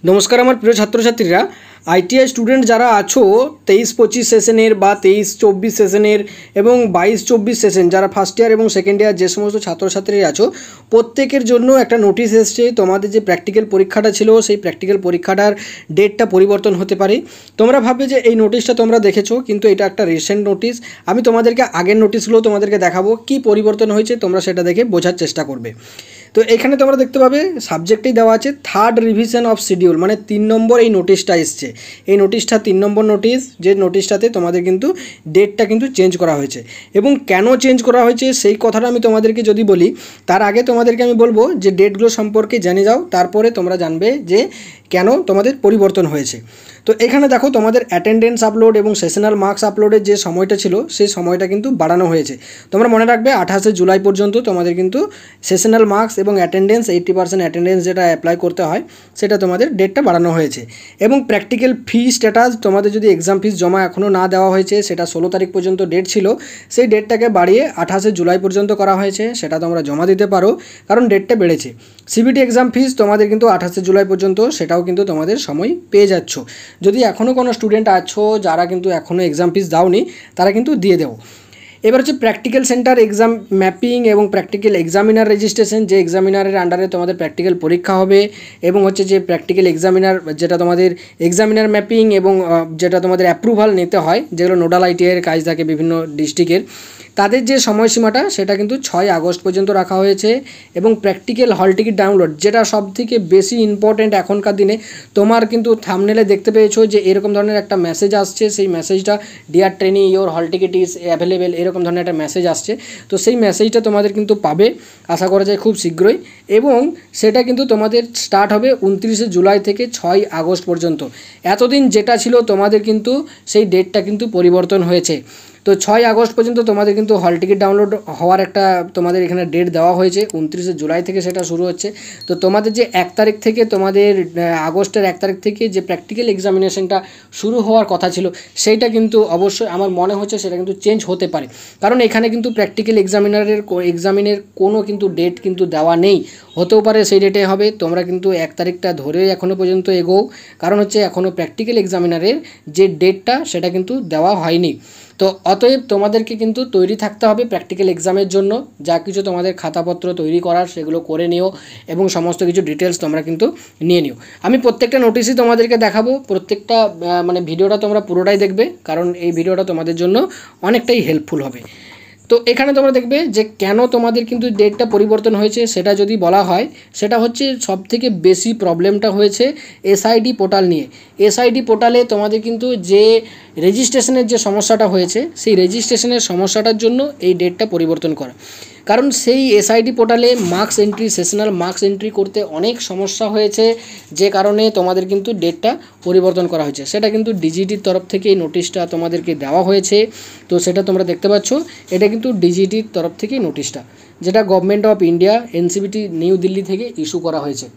নমস্কার আমার প্রিয় ছাত্রছাত্রীরা, আইটিআই স্টুডেন্ট যারা আছো 23-25 সেশনের বা 23-24 সেশনের এবং 22-24 সেশন যারা ফার্স্ট ইয়ার এবং সেকেন্ড ইয়ার যে সমস্ত ছাত্রছাত্রী আছো প্রত্যেকের জন্য একটা নোটিশ এসছে। তোমাদের যে প্র্যাকটিক্যাল পরীক্ষাটা ছিল সেই প্র্যাকটিক্যাল পরীক্ষাটার ডেটটা পরিবর্তন হতে পারে। তোমরা ভাববে যে এই নোটিশটা তোমরা দেখেছো, কিন্তু এটা একটা রিসেন্ট নোটিশ। আমি তোমাদেরকে আগের নোটিশগুলো তোমাদেরকে দেখাবো, কি পরিবর্তন হয়েছে তোমরা সেটা দেখে বোঝার চেষ্টা করবে। তো এখানে তোমরা দেখতে পাবে সাবজেক্টেই দেওয়া আছে থার্ড রিভিশন অফ শিডিউল, মানে 3 নম্বর এই নোটিশটা এসছে। এই নোটিশটা 3 নম্বর নোটিশ, যে নোটিশটাতে তোমাদের কিন্তু ডেটটা কিন্তু চেঞ্জ করা হয়েছে। এবং কেন চেঞ্জ করা হয়েছে সেই কথাটা আমি তোমাদেরকে যদি বলি, তার আগে তোমাদেরকে আমি বলবো যে ডেটগুলো সম্পর্কে জেনে যাও, তারপরে তোমরা জানবে যে কেন তোমাদের পরিবর্তন হয়েছে। তো এখানে দেখো তোমাদের অ্যাটেন্ডেন্স আপলোড এবং সেশনাল মার্কস আপলোডের যে সময়টা ছিল সেই সময়টা কিন্তু বাড়ানো হয়েছে। তোমরা মনে রাখবে 28 জুলাই পর্যন্ত তোমাদের কিন্তু সেশনাল মার্কস এবং অ্যাটেন্ডেন্স 80% অ্যাটেন্ডেন্স যেটা অ্যাপ্লাই করতে হয় সেটা তোমাদের ডেটটা বাড়ানো হয়েছে। এবং প্র্যাকটিক্যাল ফি স্ট্যাটাস, তোমাদের যদি এক্সাম ফিস জমা এখনও না দেওয়া হয়েছে, সেটা 16 তারিখ পর্যন্ত ডেট ছিল, সেই ডেটটাকে বাড়িয়ে 28 জুলাই পর্যন্ত করা হয়েছে। সেটা তোমরা জমা দিতে পারো কারণ ডেটটা বেড়েছে। সিবিটি এক্সাম ফিস তোমাদের কিন্তু 28 জুলাই পর্যন্ত, সেটাও কিন্তু তোমাদের সময় পেয়ে যাচ্ছ। যদি এখনও কোনো স্টুডেন্ট আছো যারা কিন্তু এখনও এক্সাম ফিস দাওনি, তারা কিন্তু দিয়ে দেও। এবার হচ্ছে প্র্যাকটিক্যাল সেন্টার এক্সাম ম্যাপিং এবং প্র্যাকটিক্যাল এক্সামিনার রেজিস্ট্রেশন, যে এক্সামিনারের আন্ডারে তোমাদের প্র্যাকটিক্যাল পরীক্ষা হবে, এবং হচ্ছে যে প্র্যাকটিক্যাল এক্সামিনার যেটা তোমাদের এক্সামিনার ম্যাপিং এবং যেটা তোমাদের অ্যাপ্রুভাল নিতে হয়, যেগুলো নোডাল আইটিআইয়ের কাজ থাকে বিভিন্ন ডিস্ট্রিক্টের, তাদের যে সময়সীমাটা সেটা কিন্তু 6 আগস্ট পর্যন্ত রাখা হয়েছে। এবং প্র্যাকটিক্যাল হল টিকিট ডাউনলোড, যেটা সবথেকে বেশি ইম্পর্ট্যান্ট এখনকার দিনে, তোমার কিন্তু থাম্বনেলে দেখতে পেয়েছো যে এরকম ধরনের একটা মেসেজ আসছে। সেই মেসেজটা dear trainee your hall ticket is available, এরকম ধরনের একটা মেসেজ আসছে। তো সেই মেসেজটা তোমাদের কিন্তু পাবে, আশা করা যায় খুব শীঘ্রই। এবং সেটা কিন্তু তোমাদের স্টার্ট হবে 29 জুলাই থেকে 6 আগস্ট পর্যন্ত। এতদিন যেটা ছিল তোমাদের কিন্তু সেই ডেটটা কিন্তু পরিবর্তন হয়েছে। তো 6 আগস্ট পর্যন্ত তোমাদের কিন্তু হল টিকিট ডাউনলোড হওয়ার একটা তোমাদের এখানে ডেট দেওয়া হয়েছে। 29 জুলাই থেকে সেটা শুরু হচ্ছে। তো তোমাদের যে 1 তারিখ থেকে, তোমাদের আগস্টের 1 তারিখ থেকে যে প্র্যাকটিক্যাল এক্সামিনেশনটা শুরু হওয়ার কথা ছিল, সেইটা কিন্তু অবশ্যই আমার মনে হচ্ছে সেটা কিন্তু চেঞ্জ হতে পারে। কারণ এখানে কিন্তু প্র্যাকটিক্যাল এক্সামিনের কোনো কিন্তু ডেট কিন্তু দেওয়া নেই। হতেও পারে সেই ডেটে হবে, তোমরা কিন্তু 1 তারিখটা ধরে এখনও পর্যন্ত এগোও। কারণ হচ্ছে এখনও প্র্যাকটিক্যাল এক্সামিনারের যে ডেটটা সেটা কিন্তু দেওয়া হয়নি। তো অতএব তোমাদেরকে কিন্তু তৈরি থাকতে হবে প্র্যাকটিক্যাল এক্সামের জন্য। যা কিছু তোমাদের খাতাপত্র তৈরি করার সেগুলো করে নিও, এবং সমস্ত কিছু ডিটেলস তোমরা কিন্তু নিয়ে নিও। আমি প্রত্যেকটা নোটিশই তোমাদেরকে দেখাবো, প্রত্যেকটা মানে ভিডিওটা তোমরা পুরোটাই দেখবে, কারণ এই ভিডিওটা তোমাদের জন্য অনেকটাই হেল্পফুল হবে। তো এখানে তোমরা দেখবে যে কেন তোমাদের কিন্তু ডেটটা পরিবর্তন হয়েছে, সেটা যদি বলা হয়, সেটা হচ্ছে সবথেকে বেশি প্রবলেমটা হয়েছে এসআইডি পোর্টাল নিয়ে। এসআইডি পোর্টালে তোমাদের কিন্তু যে রেজিস্ট্রেশনের যে সমস্যাটা হয়েছে, সেই রেজিস্ট্রেশনের সমস্যাটার জন্য এই ডেটটা পরিবর্তন করা। কারণ সেই এসআইডি পোর্টালে marks entry, sessional marks entry করতে অনেক সমস্যা হয়েছে, যে কারণে তোমাদের কিন্তু ডেটটা পরিবর্তন করা হয়েছে। সেটা কিন্তু ডিজিটির তরফ থেকে এই নোটিশটা তোমাদেরকে দেওয়া হয়েছে। তো সেটা তোমরা দেখতে পাচ্ছ, এটা কিন্তু ডিজিটির তরফ থেকে নোটিশটা, যেটা government of India NCVT new Delhi থেকে ইস্যু করা হয়েছে।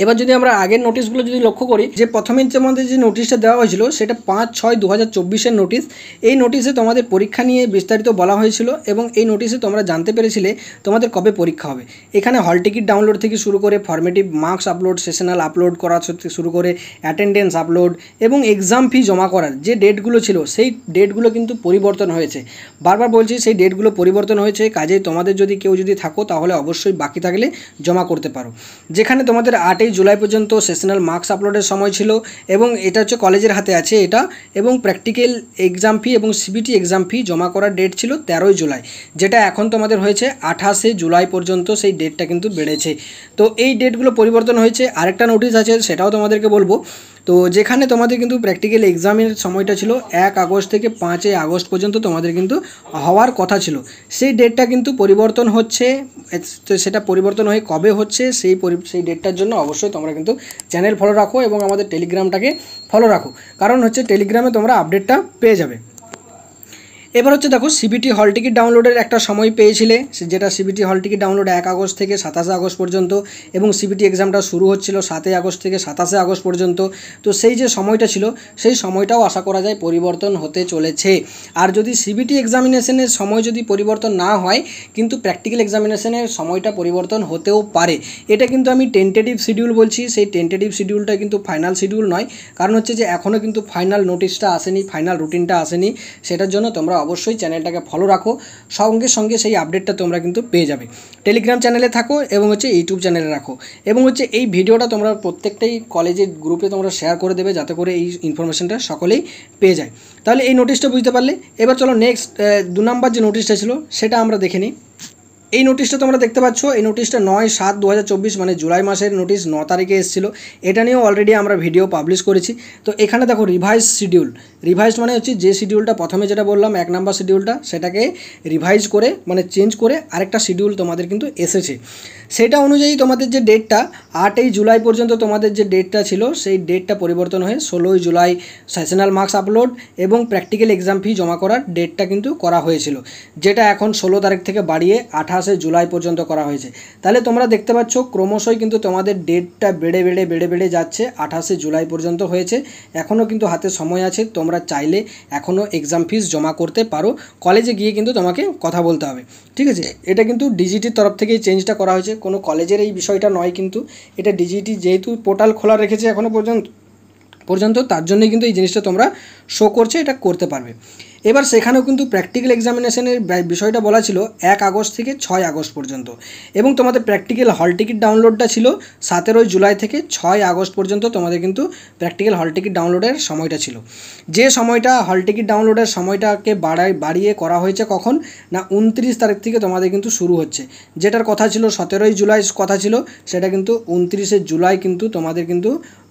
এবার যদি আমরা আগের নোটিশগুলো যদি লক্ষ্য করি, যে প্রথমে তোমাদের যে নোটিশটা দেওয়া হয়েছিল সেটা 5/6/2024 নোটিশ। এই নোটিশে তোমাদের পরীক্ষা নিয়ে বিস্তারিত বলা হয়েছিল, এবং এই নোটিশে তোমরা জানতে পেরেছিলে তোমাদের কবে পরীক্ষা হবে। এখানে হল টিকিট ডাউনলোড থেকে শুরু করে formative marks upload, sessional upload করা থেকে শুরু করে অ্যাটেন্ডেন্স আপলোড এবং এক্সাম ফি জমা করার যে ডেটগুলো ছিল, সেই ডেটগুলো কিন্তু পরিবর্তন হয়েছে। বারবার বলছি সেই ডেটগুলো পরিবর্তন হয়েছে, কাজেই তোমাদের যদি কেউ যদি থাকো তাহলে অবশ্যই বাকি থাকলে জমা করতে পারো। যেখানে তোমাদের 8 জুলাই পর্যন্ত সেশনাল মার্কস আপলোডের সময় ছিল, এবং এটা হচ্ছে কলেজের হাতে আছে এটা, এবং প্র্যাকটিক্যাল এক্সাম ফি এবং সিবিটি এক্সাম ফি জমা করার ডেট ছিল 13 জুলাই, যেটা এখন তোমাদের হয়েছে 28 জুলাই পর্যন্ত, সেই ডেটটা কিন্তু বেড়েছে। তো এই ডেটগুলো পরিবর্তন হয়েছে। আরেকটা নোটিশ আছে, সেটাও তোমাদেরকে বলবো। তো যেখানে তোমাদের কিন্তু প্র্যাকটিক্যাল এক্সামের সময়টা ছিল 1 আগস্ট থেকে 5 আগস্ট পর্যন্ত তোমাদের কিন্তু হওয়ার কথা ছিল, সেই ডেটটা কিন্তু পরিবর্তন হচ্ছে। তো সেটা পরিবর্তন হয়ে কবে হচ্ছে সেই ডেটটার জন্য অবশ্যই তোমরা কিন্তু চ্যানেল ফলো রাখো এবং আমাদের টেলিগ্রামটাকে ফলো রাখো, কারণ হচ্ছে টেলিগ্রামে তোমরা আপডেটটা পেয়ে যাবে। এবার হচ্ছে দেখো সিবিটি হল টিকিট ডাউনলোডের একটা সময় পেয়েছিলে, যেটা সিবিটি হল টিকিট ডাউনলোড 1 আগস্ট থেকে 27 আগস্ট পর্যন্ত, এবং সিবিটি এক্সামটা শুরু হচ্ছিল 7 আগস্ট থেকে 27 আগস্ট পর্যন্ত। তো সেই যে সময়টা ছিল সেই সময়টাও আশা করা যায় পরিবর্তন হতে চলেছে। আর যদি সিবিটি এক্সামিনেশনের সময় যদি পরিবর্তন না হয়, কিন্তু প্র্যাকটিক্যাল এক্সামিনেশনের সময়টা পরিবর্তন হতেও পারে। এটা কিন্তু আমি টেন্টেটিভ শিডিউল বলছি, সেই টেন্টেটিভ শিডিউলটা কিন্তু ফাইনাল শিডিউল নয়। কারণ হচ্ছে যে এখনও কিন্তু ফাইনাল নোটিশটা আসেনি, ফাইনাল রুটিনটা আসেনি। সেটার জন্য তোমরা অবশ্যই চ্যানেলটাকে ফলো রাখো, সঙ্গে সঙ্গে সেই আপডেটটা তোমরা কিন্তু পেয়ে যাবে। টেলিগ্রাম চ্যানেলে থাকো এবং হচ্ছে ইউটিউব চ্যানেলে রাখো, এবং হচ্ছে এই ভিডিওটা তোমরা প্রত্যেকটাই কলেজের গ্রুপে তোমরা শেয়ার করে দেবে, যাতে করে এই ইনফরমেশনটা সকলেই পেয়ে যায়। তাহলে এই নোটিশটা বুঝতে পারলে। এবার চলো নেক্সট 2 নম্বর যে নোটিশটা ছিল সেটা আমরা দেখে নিই। এই নোটিশটা তোমরা দেখতে পাচ্ছ, এই নোটিশটা 9/7/2024 মানে জুলাই মাসের নোটিশ 9 তারিখে এসেছিলো। এটা নিয়েও অলরেডি আমরা ভিডিও পাবলিশ করেছি। তো এখানে দেখো রিভাইজ শিডিউল, রিভাইজড মানে হচ্ছে যে শিডিউলটা প্রথমে যেটা বললাম 1 নম্বর শিডিউলটা, সেটাকে রিভাইজ করে মানে চেঞ্জ করে আরেকটা শিডিউল তোমাদের কিন্তু এসেছে। সেটা অনুযায়ী তোমাদের যে ডেটটা 8 জুলাই পর্যন্ত তোমাদের যে ডেটটা ছিল, সেই ডেটটা পরিবর্তন হয়ে 16 জুলাই সেশনাল মার্কস আপলোড এবং প্র্যাকটিক্যাল এক্সাম ফি জমা করার ডেটটা কিন্তু করা হয়েছিল, যেটা এখন 16 তারিখ থেকে বাড়িয়ে 28 জুলাই পর্যন্ত করা হয়েছে। তাহলে তোমরা দেখতে পাচ্ছ ক্রমশই কিন্তু তোমাদের ডেটটা বেড়ে যাচ্ছে, 28 জুলাই পর্যন্ত হয়েছে। এখনও কিন্তু হাতে সময় আছে, তোমরা চাইলে এখনও এক্সাম ফিস জমা করতে পারো। কলেজে গিয়ে কিন্তু তোমাকে কথা বলতে হবে, ঠিক আছে। এটা কিন্তু ডিজিটির তরফ থেকেই চেঞ্জটা করা হয়েছে, কোনো কলেজের এই বিষয়টা নয়। কিন্তু এটা ডিজিটি যেহেতু পোর্টাল খোলা রেখেছে এখনও পর্যন্ত তার জন্যই কিন্তু এই জিনিসটা তোমরা শো করছে, এটা করতে পারবে। এবার সেখানেও কিন্তু প্র্যাকটিক্যাল এক্সামিনেশনের বিষয়টা বলা ছিল 1 আগস্ট থেকে 6 আগস্ট পর্যন্ত, এবং তোমাদের প্র্যাকটিক্যাল হল টিকিট ডাউনলোডটা ছিল 17 জুলাই থেকে 6 আগস্ট পর্যন্ত। তোমাদের কিন্তু প্র্যাকটিক্যাল হল টিকিট ডাউনলোডের সময়টা ছিল, যে সময়টা হল টিকিট ডাউনলোডের সময়টাকে বাড়িয়ে করা হয়েছে কখন না 29 তারিখ থেকে তোমাদের কিন্তু শুরু হচ্ছে। যেটার কথা ছিল 17 জুলাই কথা ছিল, সেটা কিন্তু 29 জুলাই কিন্তু তোমাদের কিন্তু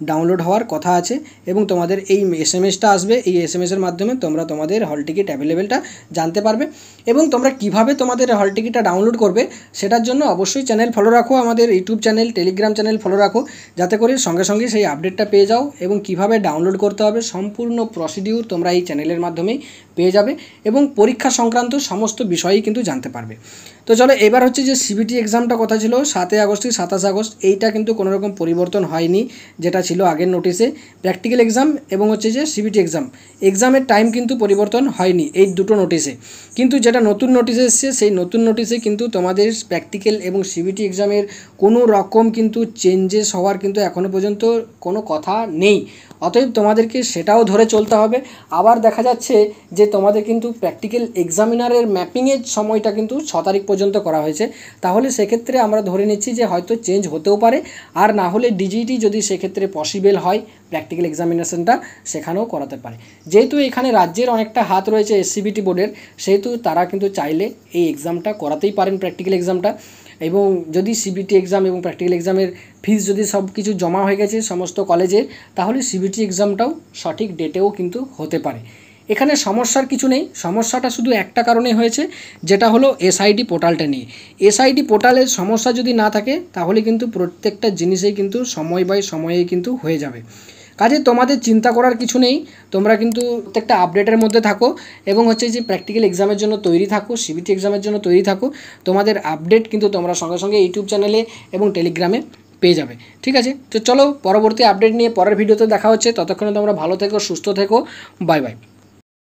ডাউনলোড হওয়ার কথা আছে। এবং তোমাদের এই এসএমএসটা আসবে, এই এসএমএসের মাধ্যমে তোমরা তোমাদের হল টিকিট অ্যাভেলেবেলটা জানতে পারবে। এবং তোমরা কিভাবে তোমাদের হল টিকিটটা ডাউনলোড করবে সেটার জন্য অবশ্যই চ্যানেল ফলো রাখো, আমাদের YouTube channel Telegram channel follow রাখো, যাতে করে সঙ্গে সঙ্গে সেই আপডেটটা পেয়ে যাও। এবং কিভাবে ডাউনলোড করতে হবে সম্পূর্ণ প্রসিডিউর তোমরা এই চ্যানেলের মাধ্যমেই পেয়ে যাবে, এবং পরীক্ষা সংক্রান্ত সমস্ত বিষয়ই কিন্তু জানতে পারবে। তো চলো এবার হচ্ছে যে সিবিটি এক্সামটা কথা ছিল 7 আগস্ট থেকে 27 আগস্ট, এইটা কিন্তু কোনো রকম পরিবর্তন হয়নি, যেটা ছিল আগের নোটিশে। প্র্যাকটিক্যাল এক্সাম এবং হচ্ছে যে সিবিটি এক্সামের টাইম কিন্তু পরিবর্তন হয়নি এই দুটো নোটিশে। কিন্তু যেটা নতুন নোটিশে এসছে, সেই নতুন নোটিশে কিন্তু তোমাদের প্র্যাকটিক্যাল এবং সিবিটি এক্সামের কোনো রকম কিন্তু চেঞ্জেস হওয়ার কিন্তু এখনও পর্যন্ত কোনো কথা নেই। অতএব তোমাদেরকে সেটাও ধরে চলতে হবে। আবার দেখা যাচ্ছে যে তোমাদের কিন্তু প্র্যাকটিক্যাল এক্সামিনারের ম্যাপিংয়ের সময়টা কিন্তু 6 তারিখ পর্যন্ত করা হয়েছে। তাহলে সেক্ষেত্রে আমরা ধরে নিচ্ছি যে হয়তো চেঞ্জ হতেও পারে, আর না হলে ডিজিটি যদি সেক্ষেত্রে পসিবল হয় প্র্যাকটিক্যাল এক্সামিনেশনটা সেখানেও করাতে পারে। যেহেতু এখানে রাজ্যের অনেকটা হাত রয়েছে এসসিবিটি বোর্ডের, সেহেতু তারা কিন্তু চাইলে এই এক্সামটা করাতেই পারেন, প্র্যাকটিক্যাল এক্সামটা। এবং যদি সিবিটি এক্সাম এবং প্র্যাকটিক্যাল এক্সামের ফিস যদি সব কিছু জমা হয়ে গেছে সমস্ত কলেজে, তাহলে সিবিটি এক্সামটাও সঠিক ডেটেও কিন্তু হতে পারে। এখানে সমস্যার কিছু নেই, সমস্যাটা শুধু একটা কারণে হয়েছে, যেটা হলো এসআইডি পোর্টালটা নিয়ে। এসআইডি পোর্টালের সমস্যা যদি না থাকে তাহলে কিন্তু প্রত্যেকটা জিনিসেই কিন্তু সময় বাই সময়ে কিন্তু হয়ে যাবে। কাজে তোমাদের চিন্তা করার কিছু নেই, তোমরা কিন্তু প্রত্যেকটা আপডেটের মধ্যে থাকো, এবং হচ্ছে যে প্র্যাকটিক্যাল এক্সামের জন্য তৈরি থাকো, সিবিটি এক্সামের জন্য তৈরি থাকো। তোমাদের আপডেট কিন্তু তোমরা সঙ্গে সঙ্গে ইউটিউব চ্যানেলে এবং টেলিগ্রামে পেয়ে যাবে, ঠিক আছে। তো চলো পরবর্তী আপডেট নিয়ে পরের ভিডিওতে দেখা হচ্ছে। ততক্ষণে তোমরা ভালো থেকো, সুস্থ থেকো, বাই বাই।